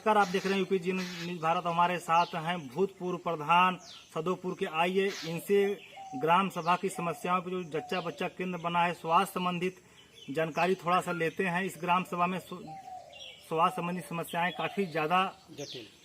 नमस्कार, आप देख रहे हैं यूपी जी न्यूज भारत। हमारे साथ हैं भूतपूर्व प्रधान सदोपुर के। आइए इनसे ग्राम सभा की समस्याओं पर जो जच्चा बच्चा केंद्र बना है, स्वास्थ्य संबंधित जानकारी थोड़ा सा लेते हैं। इस ग्राम सभा में स्वास्थ्य संबंधी समस्याएं काफी ज्यादा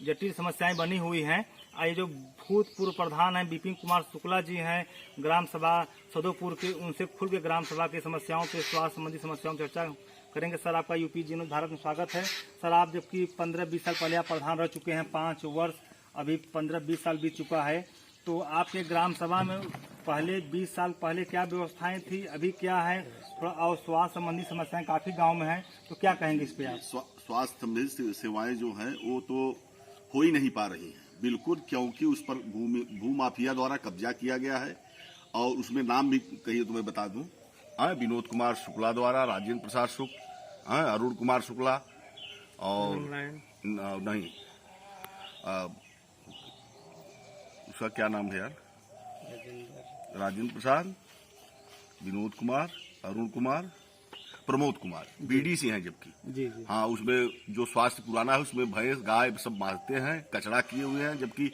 जटिल समस्याएं बनी हुई हैं। आइए जो भूतपूर्व प्रधान हैं विपिन कुमार शुक्ला जी हैं ग्राम सभा सदोपुर के, उनसे खुल के ग्राम सभा की समस्याओं पे, स्वास्थ्य संबंधी समस्याओं पर चर्चा करेंगे। सर, आपका यूपी जी न्यूज भारत में स्वागत है। सर, आप जबकि 15-20 साल पहले आप प्रधान रह चुके हैं, 5 वर्ष अभी 15-20 साल बीत चुका है, तो आपके ग्राम सभा में पहले 20 साल पहले क्या व्यवस्थाएं थी, अभी क्या है, थोड़ा और स्वास्थ्य संबंधी समस्याएं काफी गांव में हैं, तो क्या कहेंगे इस पे आप? स्वास्थ्य संबंधी सेवाएं जो हैं वो तो हो ही नहीं पा रही हैं बिल्कुल, क्योंकि उस पर भूमाफिया द्वारा कब्जा किया गया है। और उसमें नाम भी कहिए तो मैं बता दूं, विनोद कुमार शुक्ला द्वारा, राजेंद्र प्रसाद शुक्ल, अरुण कुमार शुक्ला, और नहीं उसका क्या नाम है यार, राजेंद्र प्रसाद, विनोद कुमार, अरुण कुमार, प्रमोद कुमार, बीडीसी हैं जबकि। जी जी। हाँ, उसमें जो स्वास्थ्य पुराना है उसमें भैंस गाय सब मारते हैं, कचरा किए हुए हैं, जबकि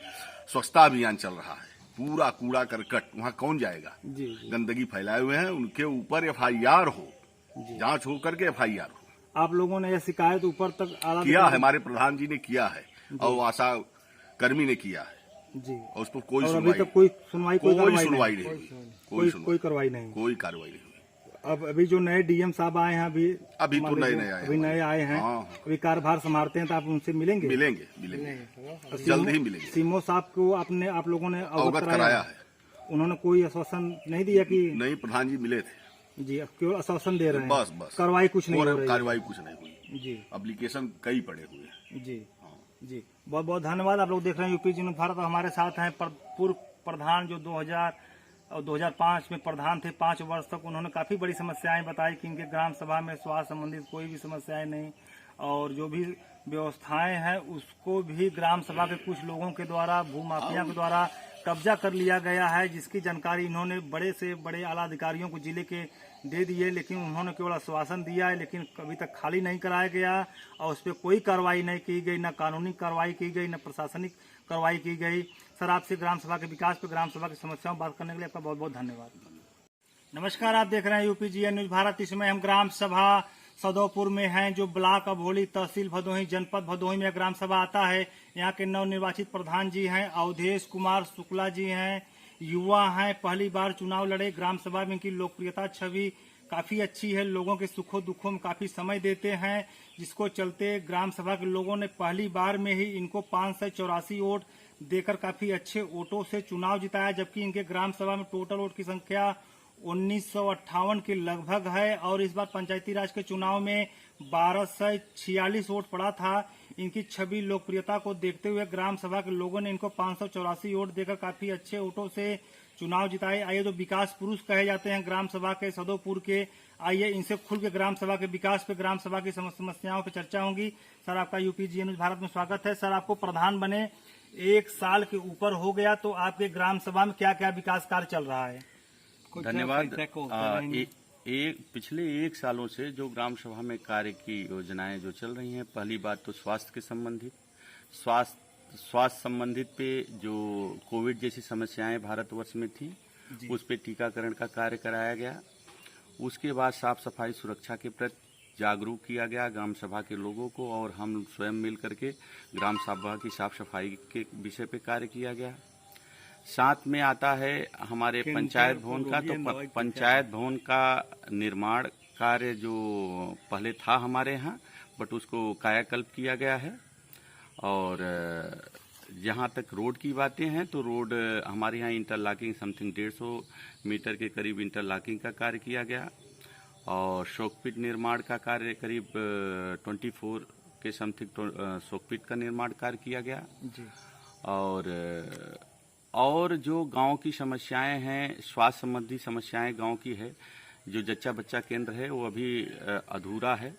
स्वच्छता अभियान चल रहा है। पूरा कूड़ा करकट वहाँ कौन जाएगा? जी जी। गंदगी फैलाए हुए हैं, उनके ऊपर एफआईआर हो, जांच हो करके एफआईआर हो। आप लोगों ने यह शिकायत ऊपर तक किया है, हमारे प्रधान जी ने किया है और आशा कर्मी ने किया है जी, और उस पर कोई अभी तक कोई सुनवाई कोई कार्रवाई नहीं कोई कार्रवाई नहीं, कोई कार्रवाई नहीं हुई। अब अभी जो नए डीएम साहब आए हैं, अभी तो नए आए हैं। हाँ। अभी कार्यभार संभालते हैं, तो आप उनसे मिलेंगे? मिलेंगे जल्द ही मिलेंगे। सीमो साहब को आप लोगों ने अवगत कराया है। उन्होंने कोई आश्वासन नहीं दिया कि नहीं, प्रधान जी मिले थे जी, केवल आश्वासन दे रहे हैं, बस कार्रवाई कुछ नहीं हो रही है। कार्रवाई कुछ नहीं हुई जी। एप्लीकेशन कई पड़े हुए हैं जी जी। बहुत बहुत धन्यवाद। आप लोग देख रहे हैं यूपी जी न्यूज भारत। हमारे साथ हैं पूर्व प्रधान जो 2000 और 2005 में प्रधान थे। 5 वर्ष तक उन्होंने काफी बड़ी समस्याएं बताई कि इनके ग्राम सभा में स्वास्थ्य संबंधित कोई भी समस्याएं नहीं, और जो भी व्यवस्थाएं हैं उसको भी ग्राम सभा के कुछ लोगों के द्वारा, भूमाफिया के द्वारा कब्जा कर लिया गया है, जिसकी जानकारी इन्होंने बड़े से बड़े आला अधिकारियों को जिले के दे दिए, लेकिन उन्होंने केवल आश्वासन दिया है, लेकिन अभी तक खाली नहीं कराया गया और उस पर कोई कार्रवाई नहीं की गई, न कानूनी कार्रवाई की गई, न प्रशासनिक कार्रवाई की गई। सर, आपसे ग्राम सभा के विकास पर, ग्राम सभा की समस्याओं बात करने के लिए आपका बहुत बहुत धन्यवाद। नमस्कार, आप देख रहे हैं यूपी जी न्यूज भारत। इसमें हम ग्राम सभा सदोपुर में हैं, जो ब्लॉक अभोली, तहसील भदोही, जनपद भदोही में ग्राम सभा आता है। यहाँ के नवनिर्वाचित प्रधान जी हैं अवधेश कुमार शुक्ला जी हैं, युवा हैं, पहली बार चुनाव लड़े। ग्राम सभा में इनकी लोकप्रियता छवि काफी अच्छी है, लोगों के सुखों दुखों में काफी समय देते हैं, जिसको चलते ग्राम सभा के लोगों ने पहली बार में ही इनको 584 वोट देकर काफी अच्छे वोटों से चुनाव जिताया। जबकि इनके ग्राम सभा में टोटल वोट की संख्या 1958 के लगभग है, और इस बार पंचायती राज के चुनाव में 1246 वोट पड़ा था। इनकी छवि लोकप्रियता को देखते हुए ग्राम सभा के लोगों ने इनको 584 वोट देकर काफी अच्छे वोटों से चुनाव जिताए। आइए, जो विकास पुरुष कहे जाते हैं ग्राम सभा के सदोपुर के, आइए इनसे खुल के ग्राम सभा के विकास पे, ग्राम सभा की समस्याओं पर चर्चा होगी। सर, आपका यूपी जी न्यूज भारत में स्वागत है। सर, आपको प्रधान बने 1 साल के ऊपर हो गया, तो आपके ग्राम सभा में क्या क्या विकास कार्य चल रहा है? धन्यवाद। पिछले 1 सालों से जो ग्राम सभा में कार्य की योजनाएं जो चल रही हैं, पहली बात तो स्वास्थ्य के संबंधित, स्वास्थ्य संबंधित पे जो कोविड जैसी समस्याएं भारतवर्ष में थी, उस पे टीकाकरण का कार्य कराया गया। उसके बाद साफ सफाई सुरक्षा के प्रति जागरूक किया गया ग्राम सभा के लोगों को, और हम स्वयं मिल करके ग्राम सभा की साफ सफाई के विषय पे कार्य किया गया। साथ में आता है हमारे पंचायत भवन का, तो पंचायत भवन का निर्माण कार्य जो पहले था हमारे यहाँ, बट उसको कायाकल्प किया गया है। और जहाँ तक रोड की बातें हैं, तो रोड हमारे यहाँ इंटरलॉकिंग समथिंग 150 मीटर के करीब इंटरलॉकिंग का कार्य किया गया, और शोकपिट निर्माण का कार्य करीब 24 के समथिंग शोकपिट का निर्माण कार्य किया गया जी। और जो गांव की समस्याएं हैं, स्वास्थ्य संबंधी समस्याएं गांव की है, जो जच्चा बच्चा केंद्र है वो अभी अधूरा है,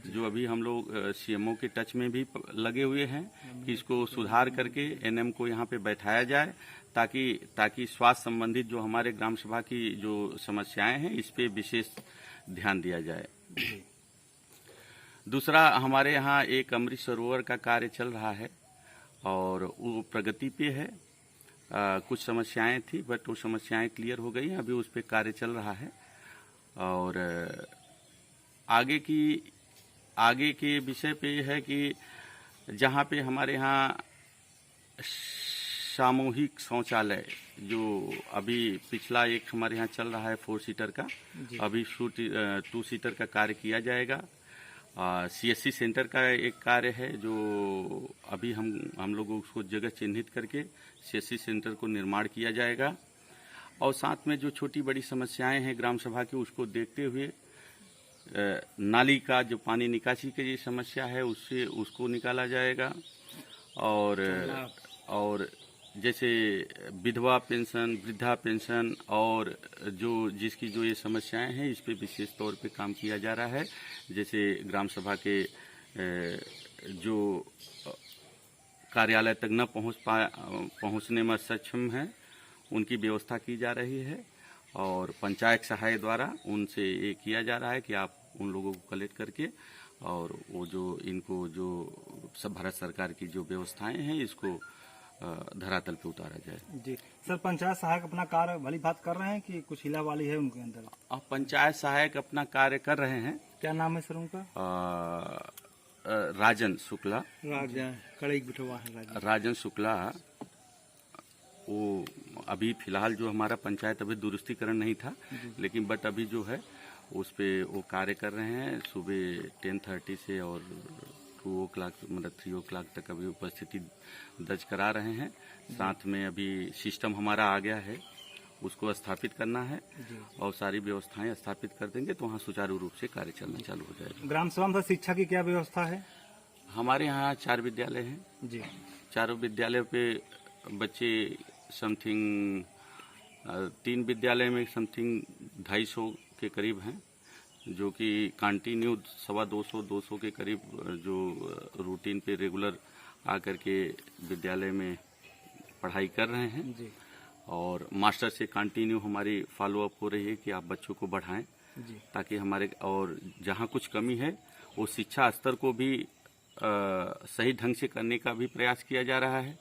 जो अभी हम लोग सीएमओ के टच में भी लगे हुए हैं कि इसको सुधार करके एनएम को यहाँ पे बैठाया जाए, ताकि स्वास्थ्य संबंधित जो हमारे ग्राम सभा की जो समस्याएं हैं, इस पे विशेष ध्यान दिया जाए। दूसरा, हमारे यहाँ एक अमृत सरोवर का कार्य चल रहा है और वो प्रगति पे है। कुछ समस्याएं थी बट वो समस्याएं क्लियर हो गई हैं, अभी उस पर कार्य चल रहा है। और आगे के विषय पे है कि जहाँ पे हमारे यहाँ सामूहिक शौचालय जो अभी पिछला एक हमारे यहाँ चल रहा है 4 सीटर का, अभी 2 सीटर का कार्य किया जाएगा। CSC सेंटर का एक कार्य है जो अभी हम लोग उसको जगह चिन्हित करके CSC सेंटर को निर्माण किया जाएगा। और साथ में जो छोटी बड़ी समस्याएं हैं ग्राम सभा की, उसको देखते हुए नाली का जो पानी निकासी की ये समस्या है उसको निकाला जाएगा। और जैसे विधवा पेंशन, वृद्धा पेंशन और जिसकी जो ये समस्याएं हैं, इस पे विशेष तौर पे काम किया जा रहा है। जैसे ग्राम सभा के जो कार्यालय तक न पहुंचने में सक्षम हैं, उनकी व्यवस्था की जा रही है। और पंचायत सहाय द्वारा उनसे ये किया जा रहा है कि आप उन लोगों को कलेक्ट करके और वो जो इनको जो सब भारत सरकार की जो व्यवस्थाएं हैं, इसको धरातल पे उतारा जाए। जी सर, पंचायत सहायक अपना कार्य भली बात कर रहे हैं कि कुछ हिला वाली है उनके अंदर? अब पंचायत सहायक अपना कार्य कर रहे हैं। क्या नाम है सर उनका? राजन शुक्ला। राजन शुक्ला। वो अभी फिलहाल जो हमारा पंचायत अभी दुरुस्तीकरण नहीं था, लेकिन बट अभी जो है उस पे वो कार्य कर रहे हैं। सुबह 10:30 से और 2 o'clock मतलब 3 o'clock तक अभी उपस्थिति दर्ज करा रहे हैं। साथ में अभी सिस्टम हमारा आ गया है, उसको स्थापित करना है और सारी व्यवस्थाएं स्थापित कर देंगे तो वहाँ सुचारू रूप से कार्य चलना चालू हो जाएगा। ग्राम सभा में शिक्षा की क्या व्यवस्था है? हमारे यहाँ 4 विद्यालय हैं जी। चारों विद्यालयों पे बच्चे समथिंग 3 विद्यालय में समथिंग 250 के करीब हैं, जो कि कंटिन्यू 250 के करीब जो रूटीन पे रेगुलर आकर के विद्यालय में पढ़ाई कर रहे हैं जी। और मास्टर से कंटिन्यू हमारी फॉलो अप हो रही है कि आप बच्चों को बढ़ाएं जी। ताकि हमारे और जहां कुछ कमी है वो शिक्षा स्तर को भी सही ढंग से करने का भी प्रयास किया जा रहा है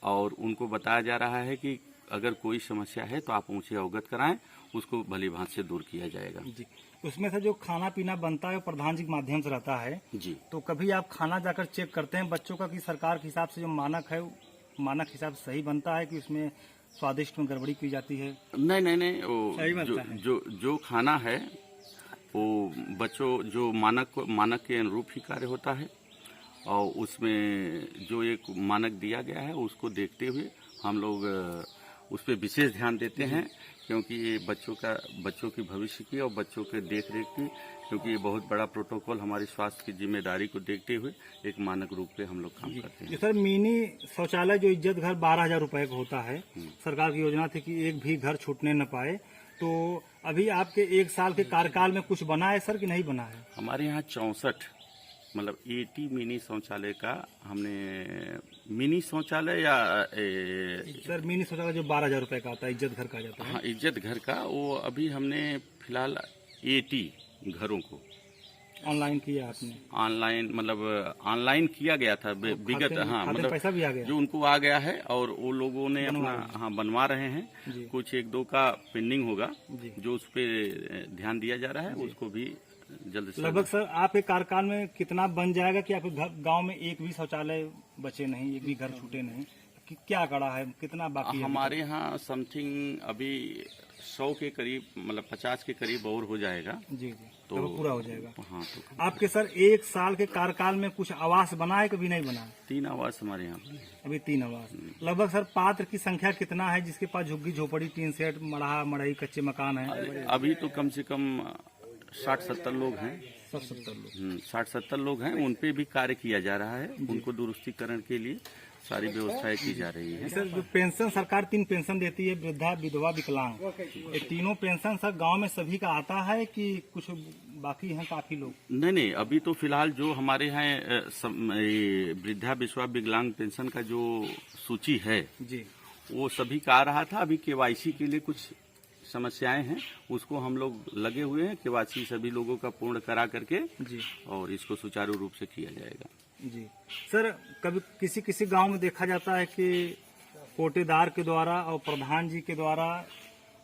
और उनको बताया जा रहा है कि अगर कोई समस्या है तो आप उनसे अवगत कराएं, उसको भली भांति से दूर किया जाएगा। जी। उसमें से जो खाना पीना बनता है प्रधान जी के माध्यम से रहता है जी। तो कभी आप खाना जाकर चेक करते हैं बच्चों का कि सरकार के हिसाब से जो मानक है, मानक हिसाब से सही बनता है कि उसमें स्वादिष्ट में गड़बड़ी की जाती है? नहीं, वो जो खाना है वो बच्चों जो मानक के अनुरूप ही कार्य होता है और उसमें जो एक मानक दिया गया है उसको देखते हुए हम लोग उस पर विशेष ध्यान देते हैं, क्योंकि ये बच्चों की भविष्य की और बच्चों के देख रेख की, क्योंकि ये बहुत बड़ा प्रोटोकॉल हमारी स्वास्थ्य की जिम्मेदारी को देखते हुए एक मानक रूप पे हम लोग काम करते हैं। सर, मिनी शौचालय जो इज्जत घर 12,000 रुपए का होता है, सरकार की योजना थी कि एक भी घर छूटने न पाए, तो अभी आपके 1 साल के कार्यकाल में कुछ बना है सर कि नहीं बना है? हमारे यहाँ 64 मतलब 80 मिनी शौचालय का हमने मिनी शौचालय या सर मिनी शौचालय जो 12,000 रुपए का आता है, इज्जत घर का जाता है। हाँ, इज्जत घर का वो अभी हमने फिलहाल 80 घरों को ऑनलाइन किया आपने? ऑनलाइन मतलब ऑनलाइन किया गया था विगत, हाँ मतलब पैसा भी आ गया जो उनको आ गया है और वो लोगों ने अपना बनवा रहे हैं। कुछ 1-2 का पेंडिंग होगा जो उस पर ध्यान दिया जा रहा है, उसको भी जल्द से लगभग। सर आपके कार्यकाल में कितना बन जाएगा कि आपके गांव में एक भी शौचालय बचे नहीं, एक भी घर छूटे नहीं? क्या कड़ा है, कितना बाकी है? हमारे यहाँ समथिंग अभी 100 के करीब मतलब 50 के करीब और हो जाएगा। जी। तो पूरा हो जाएगा। हाँ। तो आपके सर 1 साल के कार्यकाल में कुछ आवास बना है कभी नहीं बना? 3 आवास हमारे यहाँ बने। अभी 3 आवास। लगभग सर पात्र की संख्या कितना है जिसके पास झुग्गी झोपड़ी, टीन सेट, मड़ाई कच्चे मकान है? अभी तो कम से कम 60-70 लोग हैं। 70 लोग 60-70 लोग हैं। उन पे भी कार्य किया जा रहा है, उनको दुरुस्तीकरण के लिए सारी व्यवस्थाएं की जा रही है। सर जो पेंशन सरकार 3 पेंशन देती है, वृद्धा, विधवा, विकलांग, ये तीनों पेंशन सर गांव में सभी का आता है कि कुछ बाकी हैं काफी लोग? नहीं, अभी तो फिलहाल जो हमारे यहाँ वृद्धा, विधवा, विकलांग पेंशन का जो सूची है जी, वो सभी का आ रहा था। अभी KYC के लिए कुछ समस्याएं हैं उसको हम लोग लगे हुए हैं, केवासी सभी लोगों का पूर्ण करा करके जी और इसको सुचारू रूप से किया जाएगा। जी सर, कभी किसी किसी गांव में देखा जाता है कि कोटेदार के द्वारा और प्रधान जी के द्वारा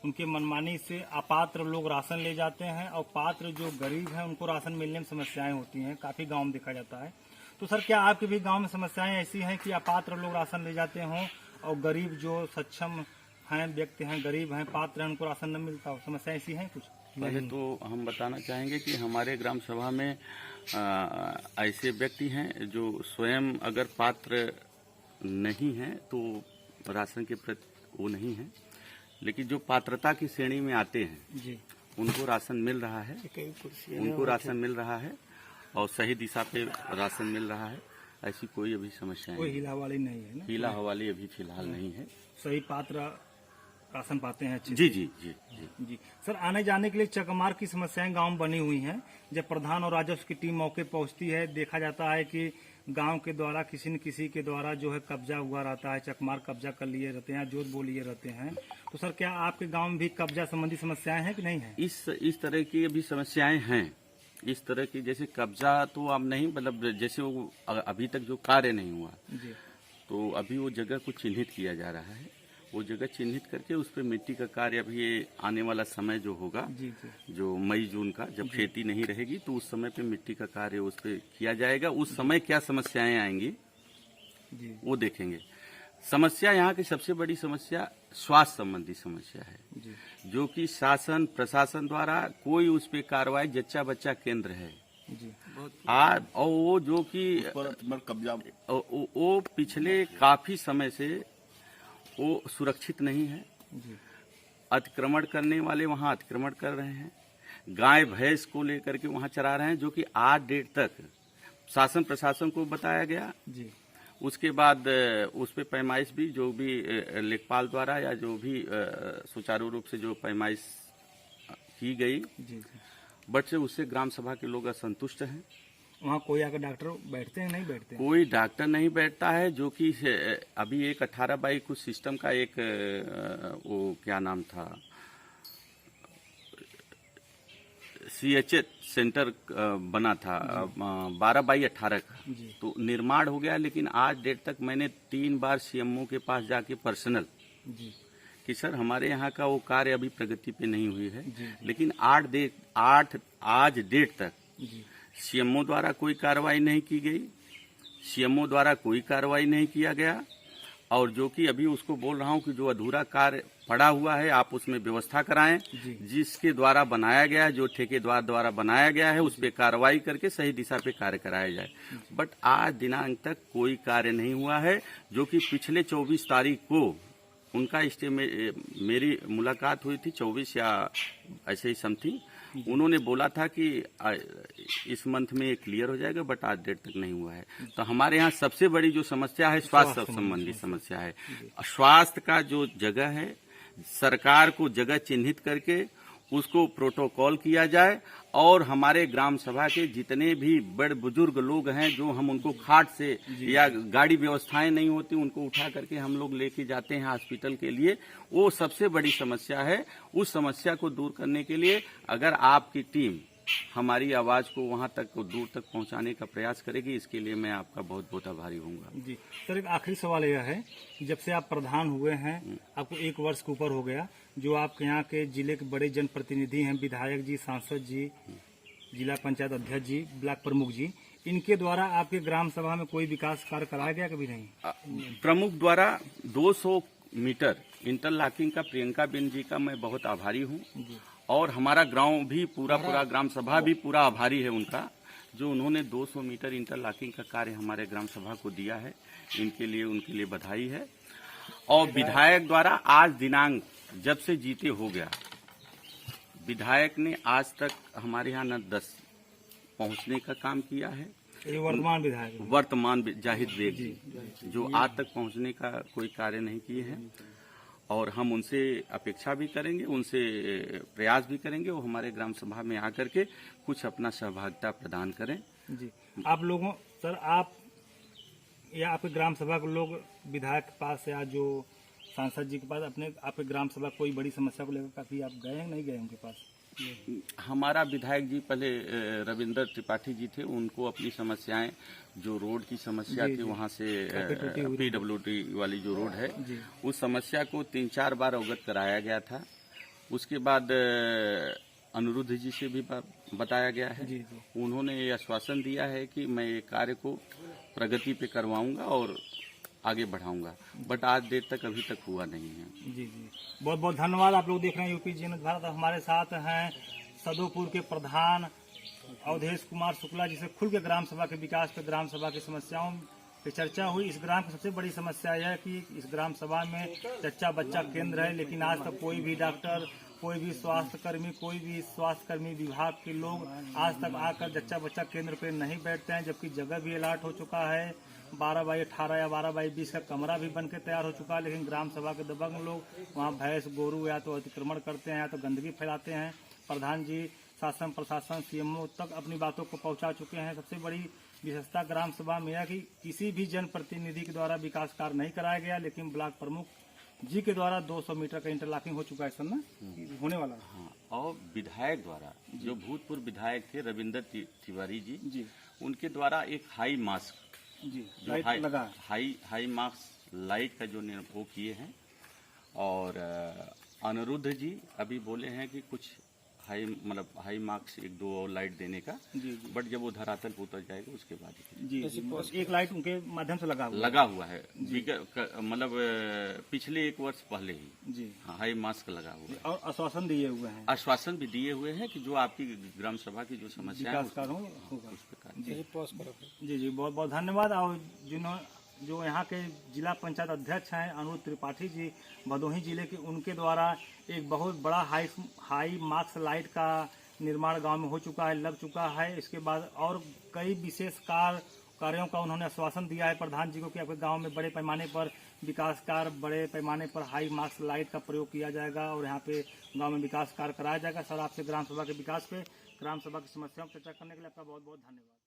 उनके मनमानी से अपात्र लोग राशन ले जाते हैं और पात्र जो गरीब हैं उनको राशन मिलने में समस्याएं होती हैं, काफी गांव में देखा जाता है। तो सर, क्या आपके भी गांव में समस्याएं ऐसी हैं कि अपात्र लोग राशन ले जाते हों और गरीब जो सक्षम हैं, व्यक्ति हैं, गरीब हैं, पात्र हैं, उनको राशन न मिलता हो? समस्या ऐसी है कुछ? पहले तो हम बताना चाहेंगे कि हमारे ग्राम सभा में ऐसे व्यक्ति हैं जो स्वयं अगर पात्र नहीं हैं तो राशन के प्रति वो नहीं है, लेकिन जो पात्रता की श्रेणी में आते हैं जी, उनको राशन मिल रहा है, उनको राशन मिल रहा है और सही दिशा पे राशन मिल रहा है। ऐसी कोई अभी समस्या कोई नहीं, हिला वाली नहीं है ना? हीला हवाली अभी फिलहाल नहीं है। सही पात्र राशन पाते हैं अच्छे जी से। जी जी जी जी सर, आने जाने के लिए चकमार की समस्याएं गांव में बनी हुई हैं। जब प्रधान और राजस्व की टीम मौके पहुंचती है, देखा जाता है कि गांव के द्वारा किसी न किसी के द्वारा जो है कब्जा हुआ रहता है, चकमार कब्जा कर लिए रहते हैं, जोत बो लिए रहते हैं। तो सर, क्या आपके गांव में भी कब्जा संबंधी समस्याएं हैं कि नहीं है? इस तरह की अभी समस्याएं हैं। इस तरह की जैसे कब्जा तो अब नहीं, मतलब जैसे वो अभी तक जो कार्य नहीं हुआ जी तो अभी वो जगह को चिन्हित किया जा रहा है। वो जगह चिन्हित करके उस पर मिट्टी का कार्य अभी ये आने वाला समय जो होगा, जी जी जो मई जून का, जब खेती नहीं रहेगी तो उस समय पे मिट्टी का कार्य उस पर किया जाएगा। उस समय क्या समस्याएं आएंगी जी वो देखेंगे। समस्या यहाँ की सबसे बड़ी समस्या स्वास्थ्य संबंधी समस्या है, जी जो कि शासन प्रशासन द्वारा कोई उस पर कार्रवाई, जच्चा बच्चा केंद्र है जी आज, और वो जो कि पर कब्जा वो पिछले काफी समय से वो सुरक्षित नहीं है। जी अतिक्रमण करने वाले वहां अतिक्रमण कर रहे हैं, गाय भैंस को लेकर के वहां चरा रहे हैं, जो कि आज डेट तक शासन प्रशासन को बताया गया। जी उसके बाद उस पे पैमाइश भी, जो भी लेखपाल द्वारा या जो भी सुचारू रूप से जो पैमाइश की गई, जी जी बट से उससे ग्राम सभा के लोग असंतुष्ट हैं। वहाँ कोई आकर डॉक्टर बैठते हैं, नहीं बैठते हैं? कोई डॉक्टर नहीं बैठता है, जो कि अभी एक 18 बाई कुछ सिस्टम का एक वो क्या नाम था, CHH सेंटर बना था 12 बाई 18 का, जी तो निर्माण हो गया। लेकिन आज डेट तक मैंने 3 बार CMO के पास जाके पर्सनल जी कि सर हमारे यहाँ का वो कार्य अभी प्रगति पे नहीं हुई है, जी लेकिन आज डेट तक जी CMO द्वारा कोई कार्रवाई नहीं की गई, CMO द्वारा कोई कार्रवाई नहीं किया गया। और जो कि अभी उसको बोल रहा हूं कि जो अधूरा कार्य पड़ा हुआ है आप उसमें व्यवस्था कराएं, जी जिसके द्वारा बनाया गया है, जो ठेकेदार द्वारा बनाया गया है, उस पर कार्रवाई करके सही दिशा पे कार्य कराया जाए। बट आज दिनांक तक कोई कार्य नहीं हुआ है, जो कि पिछले 24 तारीख को उनका मेरी मुलाकात हुई थी, 24 या ऐसे ही समथिंग। उन्होंने बोला था कि इस मंथ में ये क्लियर हो जाएगा, बट आज डेट तक नहीं हुआ है। तो हमारे यहाँ सबसे बड़ी जो समस्या है स्वास्थ्य संबंधी समस्या है। स्वास्थ्य का जो जगह है, सरकार को जगह चिन्हित करके उसको प्रोटोकॉल किया जाए, और हमारे ग्राम सभा के जितने भी बड़े बुजुर्ग लोग हैं, जो हम उनको खाट से या गाड़ी व्यवस्थाएं नहीं होती, उनको उठा करके हम लोग लेके जाते हैं हॉस्पिटल के लिए, वो सबसे बड़ी समस्या है। उस समस्या को दूर करने के लिए अगर आपकी टीम हमारी आवाज को वहां तक दूर तक पहुंचाने का प्रयास करेगी, इसके लिए मैं आपका बहुत बहुत आभारी हूँगा। जी सर, एक आखिरी सवाल यह है, जब से आप प्रधान हुए हैं, आपको 1 वर्ष के ऊपर हो गया, जो आपके यहाँ के जिले के बड़े जनप्रतिनिधि हैं, विधायक जी, सांसद जी, जिला पंचायत अध्यक्ष जी, ब्लॉक प्रमुख जी, इनके द्वारा आपके ग्राम सभा में कोई विकास कार्य कराया गया कभी नहीं? प्रमुख द्वारा 200 मीटर इंटरलॉकिंग का प्रियंका बेन जी का मैं बहुत आभारी हूँ, और हमारा गांव भी पूरा ग्राम सभा भी पूरा आभारी है उनका, जो उन्होंने 200 मीटर इंटरलॉकिंग का कार्य हमारे ग्राम सभा को दिया है। इनके लिए उनके लिए बधाई है। और विधायक द्वारा आज दिनांक जब से जीते हो गया, विधायक ने आज तक हमारे यहाँ न 10 पहुंचने का काम किया है। ये वर्तमान विधायक हैं। वर्तमान जाहिद बेग जी, जो आज तक पहुंचने का कोई कार्य नहीं किए हैं, और हम उनसे अपेक्षा भी करेंगे, उनसे प्रयास भी करेंगे, वो हमारे ग्राम सभा में आकर के कुछ अपना सहभागिता प्रदान करें। जी आप लोगों, सर आप या आपके ग्राम सभा के लोग विधायक के पास या जो सांसद जी के पास अपने आपके ग्राम सभा कोई बड़ी समस्या को लेकर काफी आप गए हैं, नहीं गए उनके पास? हमारा विधायक जी पहले रविंदर त्रिपाठी जी थे, उनको अपनी समस्याएं जो रोड की समस्या जी, थी जी। वहाँ से काफी टूटी हुई थी। PWD वाली जो रोड है जी। उस समस्या को 3-4 बार अवगत कराया गया था। उसके बाद अनिरुद्ध जी से भी बताया गया है। जी जी उन्होंने ये आश्वासन दिया है कि मैं ये कार्य को प्रगति पे करवाऊंगा और आगे बढ़ाऊंगा, बट आज देर तक अभी तक हुआ नहीं है। जी जी बहुत बहुत धन्यवाद। आप लोग देख रहे हैं यूपी जनता भारत। हमारे साथ हैं सदोपुर के प्रधान अवधेश कुमार शुक्ला, जिसे खुल के ग्राम सभा के विकास पे, ग्राम सभा की समस्याओं पे चर्चा हुई। इस ग्राम की सबसे बड़ी समस्या यह है कि इस ग्राम सभा में जच्चा बच्चा केंद्र है, लेकिन आज तक कोई भी डॉक्टर, कोई भी स्वास्थ्य कर्मी विभाग के लोग आज तक आकर जच्चा बच्चा केंद्र पे नहीं बैठते हैं, जबकि जगह भी अलाट हो चुका है। 12x18 या 12x20 का कमरा भी बन के तैयार हो चुका है, लेकिन ग्राम सभा के दबंग लोग वहाँ भैंस गोरू या तो अतिक्रमण करते हैं या तो गंदगी फैलाते हैं। प्रधान जी शासन प्रशासन CMO तक अपनी बातों को पहुंचा चुके हैं। सबसे बड़ी विशेषता ग्राम सभा में है कि किसी भी जनप्रतिनिधि के द्वारा विकास कार्य नहीं कराया गया, लेकिन ब्लॉक प्रमुख जी के द्वारा 200 मीटर का इंटरलॉकिंग हो चुका है सर ना, होने वाला है। हाँ, और विधायक द्वारा जो भूतपूर्व विधायक थे रविंदर तिवारी जी, जी उनके द्वारा एक हाई मास्क जी जो लाइट लगा है। हाई मास्क लाइट का जो वो किए हैं। और अनिरुद्ध जी अभी बोले हैं कि कुछ हाई मार्क्स 1-2 और लाइट देने का, जी जी बट जब वो धरातल पर उतर जाएगा उसके बाद जी एक लाइट उनके माध्यम से लगा हुआ है। लगा हुआ है। पिछले 1 वर्ष पहले ही जी हाई मास्क लगा हुआ है। और आश्वासन दिए हुए हैं आश्वासन भी दिए हुए हैं कि जो आपकी ग्राम सभा की जो समस्या है विकास कार्य होगा। उस प्रकार जी जी बहुत बहुत धन्यवाद। और जो यहाँ के जिला पंचायत अध्यक्ष हैं अनिरुद्ध त्रिपाठी जी भदोही जिले के, उनके द्वारा एक बहुत बड़ा हाई मार्क्स लाइट का निर्माण गांव में हो चुका है, लग चुका है। इसके बाद और कई विशेष कार्यों का उन्होंने आश्वासन दिया है प्रधान जी को कि आपके गांव में बड़े पैमाने पर विकास कार्य, बड़े पैमाने पर हाई मार्क्स लाइट का प्रयोग किया जाएगा और यहाँ पे गांव में विकास कार्य कराया जाएगा। सर, आपसे ग्राम सभा के विकास पे, ग्राम सभा की समस्याओं पर चर्चा करने के लिए आपका बहुत बहुत धन्यवाद।